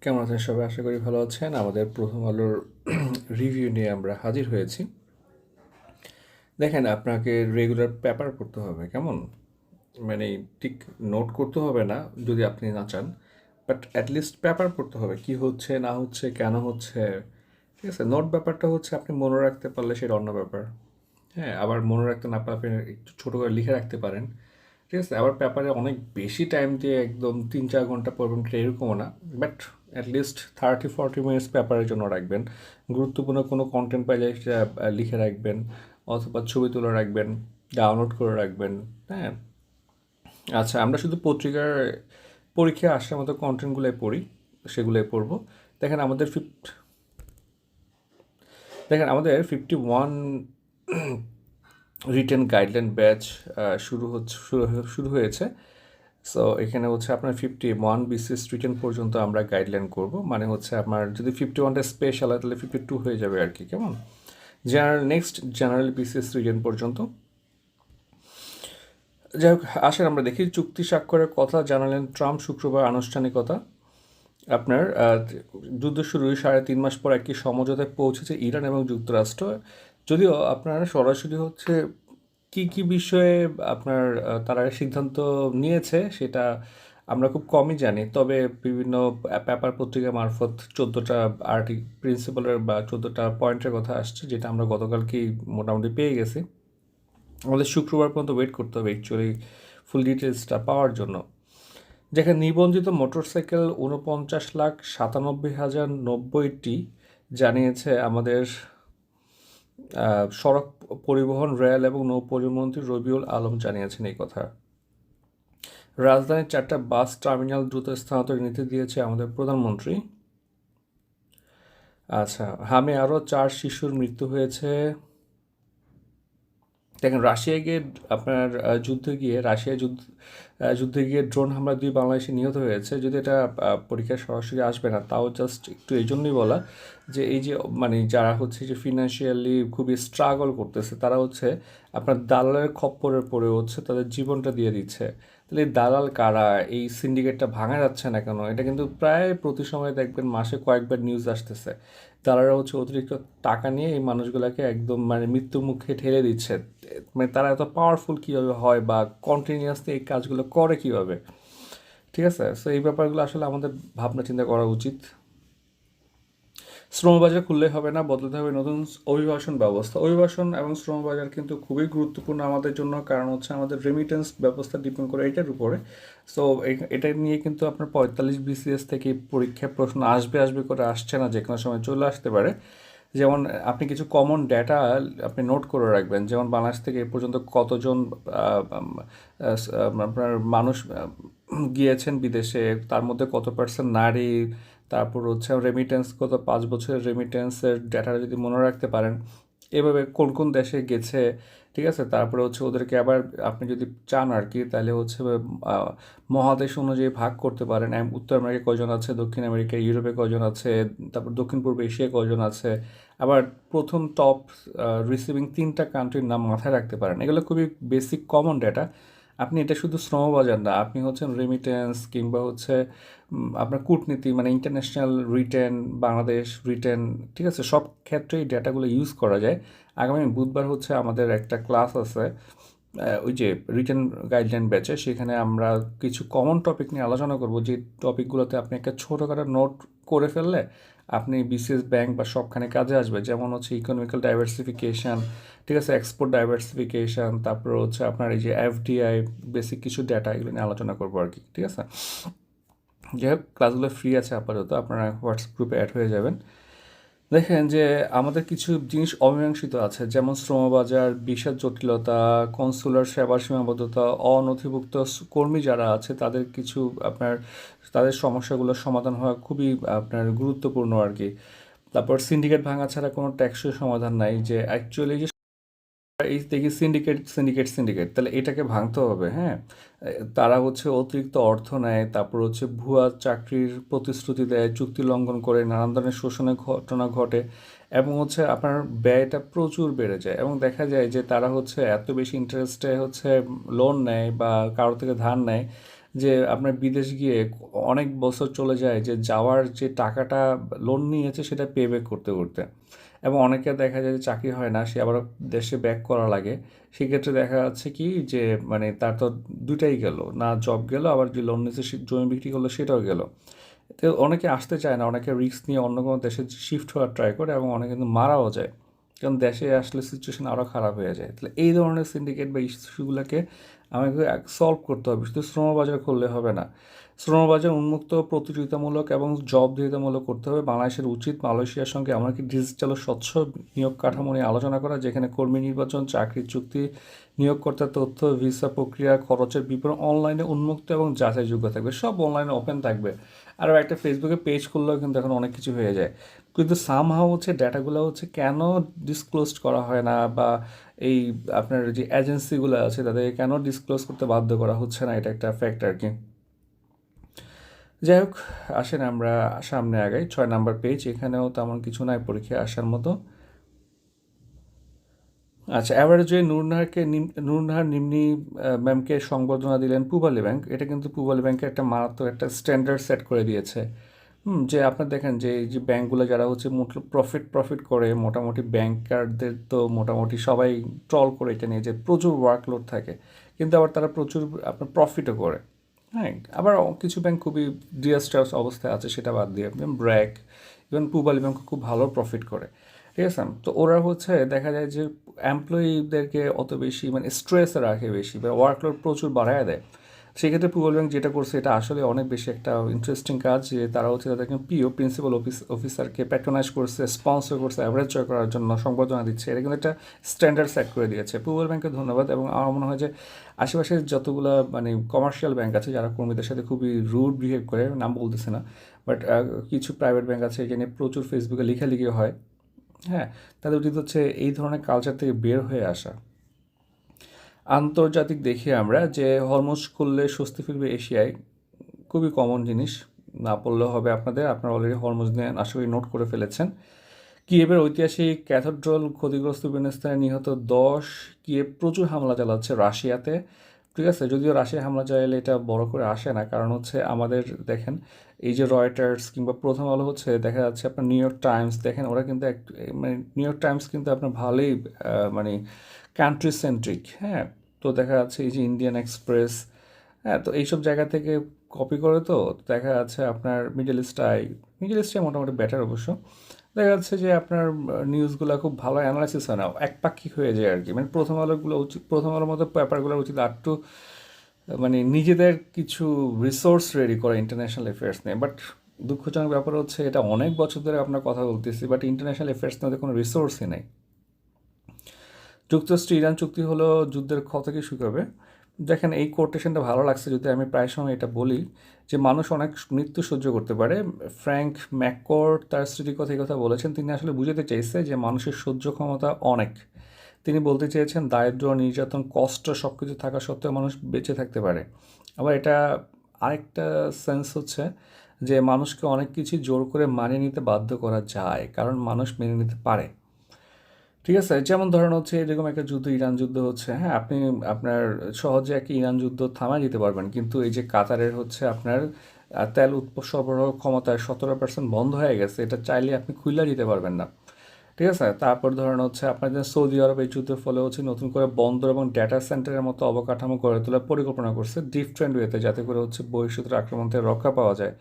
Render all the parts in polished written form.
কেমন আছেন সবাই? আশা করি ভালো আছেন। আমাদের প্রথম আলোর রিভিউ নিয়ে আমরা হাজির হয়েছি। দেখেন, আপনাকে রেগুলার পেপার পড়তে হবে, কেমন? মানে ঠিক নোট করতে হবে না যদি আপনি না চান, বাট অ্যাটলিস্ট পেপার পড়তে হবে, কি হচ্ছে না হচ্ছে, কেন হচ্ছে। ঠিক আছে, নোট ব্যাপারটা হচ্ছে আপনি মনে রাখতে পারলে সেটা অন্য ব্যাপার। হ্যাঁ, আবার মনে রাখতে না পারলে আপনি একটু ছোটো করে লিখে রাখতে পারেন। ঠিক আছে, আবার পেপারে অনেক বেশি টাইম দিয়ে একদম 3-4 ঘন্টা পড়বেন এরকমও না, বাট অ্যাটলিস্ট 30-40 মিনিটস পেপারের জন্য রাখবেন। গুরুত্বপূর্ণ কোনো কন্টেন্ট পাইলে সেটা লিখে রাখবেন, অথবা ছবি তুলে রাখবেন, ডাউনলোড করে রাখবেন। হ্যাঁ, আচ্ছা, আমরা শুধু পত্রিকার পরীক্ষায় আসার মতো কন্টেন্টগুলোই পড়ি, সেগুলোই পড়বো। দেখেন আমাদের দেখেন আমাদের 51 রিটেন গাইডলাইন ব্যাচ শুরু হয়েছে। সো এখানে হচ্ছে আপনার 51 বিসিএস রিটেন পর্যন্ত আমরা গাইডলাইন করব, মানে হচ্ছে আপনার যদি 51টা স্পেশাল হয় তাহলে 52 হয়ে যাবে আর কি, কেমন? নেক্সট জেনারেল বিসিএস রিটেন পর্যন্ত। যাই হোক, আসেন আমরা দেখি। চুক্তি স্বাক্ষরের কথা জানালেন ট্রাম্প শুক্রবার আনুষ্ঠানিকতা। আপনার যুদ্ধ শুরুর 3.5 মাস পর একটি সমঝোতায় পৌঁছেছে ইরান এবং যুক্তরাষ্ট্র। যদিও আপনার সরাসরি হচ্ছে কি কি বিষয়ে আপনার তারা সিদ্ধান্ত নিয়েছে সেটা আমরা খুব কমই জানি, তবে বিভিন্ন পেপার পত্রিকা মারফত 14টা প্রিন্সিপালের বা 14টা পয়েন্টের কথা আসছে, যেটা আমরা গতকালকেই মোটামুটি পেয়ে গেছি। আমাদের শুক্রবার পর্যন্ত ওয়েট করতে হবে অ্যাকচুয়ালি ফুল ডিটেলসটা পাওয়ার জন্য। যেখানে নিবন্ধিত মোটরসাইকেল 49,97,090টি জানিয়েছে আমাদের সড়ক পরিবহন, রেল এবং নৌপরিবহনমন্ত্রী রবিউল আলম জানিয়েছেন এই কথা। রাজধানীর 4টা বাস টার্মিনাল দ্রুত স্থানান্তরের নীতি দিয়েছে আমাদের প্রধানমন্ত্রী। আচ্ছা, হামে আরও 4 শিশুর মৃত্যু হয়েছে। দেখেন, রাশিয়া গিয়ে আপনার যুদ্ধে গিয়ে ড্রোন হামলা 2 বাংলাদেশি নিহত হয়েছে। যদি এটা পরীক্ষায় সরাসরি আসবে না, তাও জাস্ট একটু এই জন্যই বলা যে এই যে মানে যারা হচ্ছে যে ফিনান্সিয়ালি খুবই স্ট্রাগল করতেছে, তারা হচ্ছে আপনার দালালের খপ্পরে পড়ে হচ্ছে তাদের জীবনটা দিয়ে দিচ্ছে। তাহলে এই দালাল কারা, এই সিন্ডিকেটটা ভাঙা যাচ্ছে না কেন? এটা কিন্তু প্রায় প্রতি সময় দেখবেন মাসে কয়েকবার নিউজ আসতেছে। তারা হচ্ছে অতিরিক্ত টাকা নিয়ে এই মানুষগুলোকে একদম মানে মৃত্যুর মুখে ঠেলে দিচ্ছে। মানে তারা এত পাওয়ারফুল কীভাবে হয় বা কন্টিনিউয়াসলি এই কাজগুলো করে কীভাবে? ঠিক আছে, সো এই ব্যাপারগুলো আসলে আমাদের ভাবনা চিন্তা করা উচিত। শ্রমবাজার খুললে হবে না, বদলাতে হবে নতুন অভিবাসন ব্যবস্থা। অভিবাসন এবং শ্রমবাজার কিন্তু খুবই গুরুত্বপূর্ণ আমাদের জন্য, কারণ হচ্ছে আমাদের রেমিটেন্স ব্যবস্থা ডিপেন্ড করে এটার উপরে। সো এটা নিয়ে কিন্তু আপনার 45 বিসিএস থেকে পরীক্ষায় প্রশ্ন আসবে করে আসছে না, যে কোনো সময় চলে আসতে পারে। যেমন আপনি কিছু কমন ডেটা আপনি নোট করে রাখবেন, যেমন বাংলাদেশ থেকে এ পর্যন্ত কতজন আপনার মানুষ গিয়েছেন বিদেশে, তার মধ্যে কত পার্সেন্ট নারী, তারপর হচ্ছে রেমিটেন্স কত, 5 বছরের রেমিটেন্সের ডাটাটা যদি মনে রাখতে পারেন, এভাবে কোন কোন দেশে গেছে। ঠিক আছে, তারপরে হচ্ছে ওদেরকে আবার আপনি যদি চান আর কি, তাহলে হচ্ছে মহাদেশ অনুযায়ী ভাগ করতে পারেন। উত্তর আমেরিকা কয়জন আছে, দক্ষিণ আমেরিকা, ইউরোপে কয়জন আছে, তারপর দক্ষিণ পূর্ব এশিয়ায় কয়জন আছে। আবার প্রথম টপ রিসিভিং 3টা কান্ট্রির নাম মাথায় রাখতে পারেন। এগুলো খুবই বেসিক কমন ডেটা। আপনি এটা শুধু শ্রমবাজার না, আপনি হচ্ছেন রেমিটেন্স কিংবা হচ্ছে আপনার কূটনীতি, মানে ইন্টারন্যাশনাল রিটেন, বাংলাদেশ রিটেন, ঠিক আছে, সব ক্ষেত্রেই ডেটাগুলো ইউজ করা যায়। আগামী বুধবার হচ্ছে আমাদের একটা ক্লাস আছে, ওই যে রিটেন গাইডলাইন ব্যাচে, সেখানে আমরা কিছু কমন টপিক নিয়ে আলোচনা করব, যে টপিকগুলোতে আপনি একটা ছোটোখাটো নোট করে ফেললে আপনি বিসিএস ব্যাংক বা সবখানে কাজে আসবে। যেমন হচ্ছে ইকোনমিক্যাল ডাইভার্সিফিকেশান, ঠিক আছে, এক্সপোর্ট ডাইভার্সিফিকেশান, তারপর হচ্ছে আপনার এই যে এফডিআই, বেসিক কিছু ডেটা, এগুলো নিয়ে আলোচনা করবো আর কি। ঠিক আছে, যাই হোক, ক্লাসগুলো ফ্রি আছে আপাতত, আপনারা হোয়াটসঅ্যাপ গ্রুপে অ্যাড হয়ে যাবেন। দেখেন যে আমাদের কিছু জিনিস অমীমাংসিত আছে, যেমন শ্রমবাজার, ভিসার জটিলতা, কনসুলার সেবার সীমাবদ্ধতা, অনথিভুক্ত কর্মী যারা আছে তাদের কিছু আপনার তাদের সমস্যাগুলোর সমাধান হওয়া খুবই আপনার গুরুত্বপূর্ণ আর কি। তারপর সিন্ডিকেট ভাঙা ছাড়া কোনো ট্যাক্সের সমাধান নাই, যে অ্যাকচুয়ালি যে এই দেখি সিন্ডিকেট সিন্ডিকেট সিন্ডিকেট, তাহলে এটাকে ভাঙতে হবে। হ্যাঁ, তারা হচ্ছে অতিরিক্ত অর্থ নেয়, তারপর হচ্ছে ভুয়া চাকরির প্রতিশ্রুতি দেয়, চুক্তি লঙ্ঘন করে, নানান ধরনের শোষণের ঘটনা ঘটে, এবং হচ্ছে আপনার ব্যয়টা প্রচুর বেড়ে যায়, এবং দেখা যায় যে তারা হচ্ছে এত বেশি ইন্টারেস্টে হচ্ছে লোন নেয় বা কারো থেকে ধার নেয়, যে আপনার বিদেশ গিয়ে অনেক বছর চলে যায় যে যাওয়ার যে টাকাটা লোন নিয়েছে সেটা পে ব্যাক করতে করতে, এবং অনেকে দেখা যায় যে চাকরি হয় না, সে আবার দেশে ব্যাক করা লাগে। সেক্ষেত্রে দেখা যাচ্ছে কি যে মানে তার তো দুটাই গেল, না জব গেল, আবার যে লোন নিয়েছে সে জমি বিক্রি করলো সেটাও গেল। তো অনেকে আসতে চায় না, অনেকে রিস্ক নিয়ে অন্য কোনো দেশে শিফট হওয়ার ট্রাই করে এবং অনেকে কিন্তু মারাও যায়, কারণ দেশে আসলে সিচুয়েশন আরও খারাপ হয়ে যায়। তাহলে এই ধরনের সিন্ডিকেট বা ইস্যুগুলোকে আমাকে সলভ করতে হবে, শুধু শ্রমবাজার খুললে হবে না। শ্রমবাজার উন্মুক্ত, প্রতিযোগিতামূলক এবং জবাবদিহিতামূলক করতে হবে। বাংলাদেশের উচিত মালয়েশিয়ার সঙ্গে এমনকি ডিজিটাল ও স্বচ্ছ নিয়োগ কাঠামো নিয়ে আলোচনা করা, যেখানে কর্মী নির্বাচন, চাকরির চুক্তি, নিয়োগকর্তার তথ্য, ভিসা প্রক্রিয়া, খরচের বিবরণ অনলাইনে উন্মুক্ত এবং যাচাইযোগ্য থাকবে, সব অনলাইনে ওপেন থাকবে। আর একটা ফেসবুকে পেজ খুললেও কিন্তু এখন অনেক কিছু হয়ে যায়, কিন্তু সামহাও হচ্ছে ডেটাগুলো হচ্ছে কেন ডিসক্লোজ করা হয় না, বা এই আপনার যে এজেন্সিগুলো আছে তাদেরকে কেন ডিসক্লোজ করতে বাধ্য করা হচ্ছে না, এটা একটা ফ্যাক্ট আর কি। যাই হোক, আসেন আমরা সামনে আগাই। 6 নাম্বার পেজ, এখানেও তেমন কিছু নাই পরীক্ষায় আসার মতো। আচ্ছা, অ্যাভারেজে নূরনাহার নিম্নি ম্যামকে সংবর্ধনা দিলেন পূবালী ব্যাংক। এটা কিন্তু পূবালী ব্যাংকের একটা মারাত্মক একটা স্ট্যান্ডার্ড সেট করে দিয়েছে। যে আপনার দেখেন যে এই যে ব্যাংকগুলো যারা হচ্ছে প্রফিট করে, মোটামুটি ব্যাংকারদের তো মোটামুটি সবাই ট্রল করে এটা নিয়ে যে প্রচুর ওয়ার্কলোড থাকে, কিন্তু আবার তারা প্রচুর আপনার প্রফিটও করে। হ্যাঁ, আবার কিছু ব্যাংক খুবই ডিজাস্টার্স অবস্থায় আছে, সেটা বাদ দিয়ে আপনি ব্র্যাক, ইভেন পূবালী ব্যাংক খুব ভালো প্রফিট করে। ঠিক আছে, তো ওরা হচ্ছে দেখা যায় যে এমপ্লয়িদেরকে অত বেশি মানে স্ট্রেসে রাখে বেশি, বা ওয়ার্কলোড প্রচুর বাড়ায় দেয়। সেক্ষেত্রে পূবালী ব্যাংক যেটা করছে এটা আসলে অনেক বেশি একটা ইন্টারেস্টিং কাজ, যে তারা হচ্ছে তাদেরকে প্রিন্সিপাল অফিসারকে প্যাট্রোনাইজ করছে, স্পন্সর করছে, অ্যাভারেজ জয় করার জন্য সংবর্ধনা দিচ্ছে। এটা কিন্তু একটা স্ট্যান্ডার্ড সেট করে দিয়েছে। পূবালী ব্যাংকে ধন্যবাদ। এবং আমার মনে হয় যে আশেপাশের যতগুলো মানে কমার্শিয়াল ব্যাংক আছে যারা কর্মীদের সাথে খুবই রুড বিহেভ করে, নাম বলতেছে না, বাট কিছু প্রাইভেট ব্যাংক আছে এখানে প্রচুর ফেসবুকে লেখালেখি হয়, হ্যাঁ, তাদের উচিত হচ্ছে এই ধরনের কালচার থেকে বের হয়ে আসা। আন্তর্জাতিক দেখি আমরা যে হরমুজ খুললে স্বস্তি ফিরবে এশিয়ায়, খুবই কমন জিনিস, না পড়লেও হবে আপনাদের, আপনারা অলরেডি হরমুজ নিয়ে আশা করি নোট করে ফেলেছেন। কিয়েভের ঐতিহাসিক ক্যাথেড্রাল ক্ষতিগ্রস্ত বিমানস্থানে নিহত 10। কিয়েভ প্রচুর হামলা চালাচ্ছে রাশিয়াতে। ঠিক আছে, যদিও রাশিয়া হামলা চালালে এটা বড় করে আসে না, কারণ হচ্ছে আমাদের দেখেন এই যে রয়টার্স কিংবা প্রথম আলো হচ্ছে দেখা যাচ্ছে আপনার নিউ ইয়র্ক টাইমস, দেখেন ওরা কিন্তু মানে নিউ ইয়র্ক টাইমস কিন্তু আপনার ভালোই মানে কান্ট্রি সেন্ট্রিক, হ্যাঁ। তো দেখা যাচ্ছে এই যে ইন্ডিয়ান এক্সপ্রেস, হ্যাঁ, তো এইসব জায়গা থেকে কপি করে, তো দেখা যাচ্ছে আপনার মিডল ইস্টে মোটামুটি বেটার অবশ্য। দেখা যাচ্ছে যে আপনার নিউজগুলো খুব ভালো অ্যানালাইসিস হয় না, একপাক্ষিক হয়ে যায় আর কি। মানে প্রথম আলোর মতো পেপারগুলোর উচিত আরটু মানে নিজেদের কিছু রিসোর্স রেডি করা ইন্টারন্যাশনাল অ্যাফেয়ার্স নিয়ে। বাট দুঃখজনক ব্যাপার হচ্ছে এটা অনেক বছর ধরে আপনার কথা বলতেছি, বাট ইন্টারন্যাশনাল অ্যাফেয়ার্স নিয়ে কোনো রিসোর্সই নেই। যুক্তরাষ্ট্র ইরান চুক্তি হলো যুদ্ধের ক্ষত কি শুকাবে। দেখেন এই কোটেশনটা ভালো লাগছে, যদি আমি প্রায় সময় এটা বলি যে মানুষ অনেক মৃত্যু সহ্য করতে পারে। ফ্র্যাঙ্ক ম্যাককর্ড তার স্মৃতিকথা এই কথা বলেছেন। তিনি আসলে বুঝাতে চাইছে যে মানুষের সহ্য ক্ষমতা অনেক। তিনি বলতে চেয়েছেন দারিদ্র্য, নির্যাতন, কষ্ট সব কিছু থাকা সত্ত্বেও মানুষ বেঁচে থাকতে পারে। আবার এটা আরেকটা সেন্স হচ্ছে যে মানুষকে অনেক কিছু জোর করে মানিয়ে নিতে বাধ্য করা যায়, কারণ মানুষ মেনে নিতে পারে। ঠিক আছে, যেমন ধরেন হচ্ছে এরকম একটা যুদ্ধ, ইরান যুদ্ধ হচ্ছে, হ্যাঁ, আপনি আপনার সহজে একটা ইরান যুদ্ধ থামায় দিতে পারবেন, কিন্তু এই যে কাতারের হচ্ছে আপনার তেল সরবরাহ ক্ষমতায় 17% বন্ধ হয়ে গেছে, এটা চাইলে আপনি খুলে দিতে পারবেন না। ঠিক আছে, তারপর ধরেন হচ্ছে আপনার যে সৌদি আরব এই যুদ্ধের ফলে হচ্ছে নতুন করে বন্দর এবং ডেটা সেন্টারের মতো অবকাঠামো গড়ে তোলার পরিকল্পনা করছে ডিফারেন্ট ওয়েতে, যাতে করে হচ্ছে বহিঃশত্রু আক্রমণ থেকে রক্ষা পাওয়া যায়।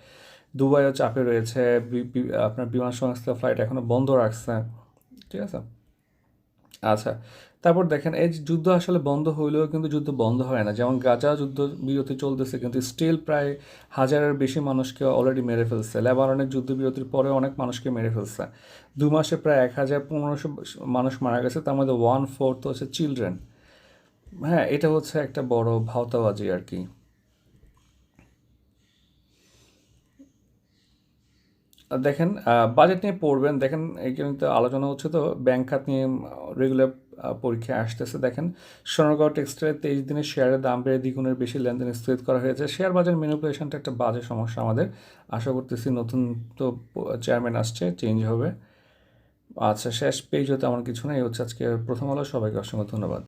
দুবাইও চাপে রয়েছে, আপনার বিমান সংস্থা ফ্লাইট এখনো বন্ধ রাখছে। ঠিক আছে, আচ্ছা, তারপর দেখেন এই যে যুদ্ধ আসলে বন্ধ হইলেও কিন্তু যুদ্ধ বন্ধ হয় না। যেমন গাজা যুদ্ধ বিরতি চলতেছে, কিন্তু স্টিল প্রায় 1000-এর বেশি মানুষকে অলরেডি মেরে ফেলছে। লেবাননের যুদ্ধবিরতির পরে অনেক মানুষকে মেরে ফেলছে। 2 মাসে প্রায় 1500 মানুষ মারা গেছে, তার মধ্যে 1/4 হচ্ছে চিলড্রেন। হ্যাঁ, এটা হচ্ছে একটা বড় ভাওতাবাজি আর কি। দেখেন বাজেট নিয়ে পড়বেন, দেখেন এইখানে তো আলোচনা হচ্ছে, তো ব্যাংক খাত নিয়ে রেগুলার পরীক্ষায় আসতেছে। দেখেন সোনারগাঁও টেক্সটাইলের 23 দিনের শেয়ারের দাম বেড়ে দ্বিগুণের বেশি লেনদেন স্থগিত করা হয়েছে। শেয়ার বাজার ম্যানিপুলেশনটা একটা বাজে সমস্যা আমাদের। আশা করতেছি নতুন তো চেয়ারম্যান আসছে, চেঞ্জ হবে। আচ্ছা, শেষ পেজ হতে আমার কিছু নেই, হচ্ছে আজকে প্রথম আলো। সবাইকে অসংখ্য ধন্যবাদ।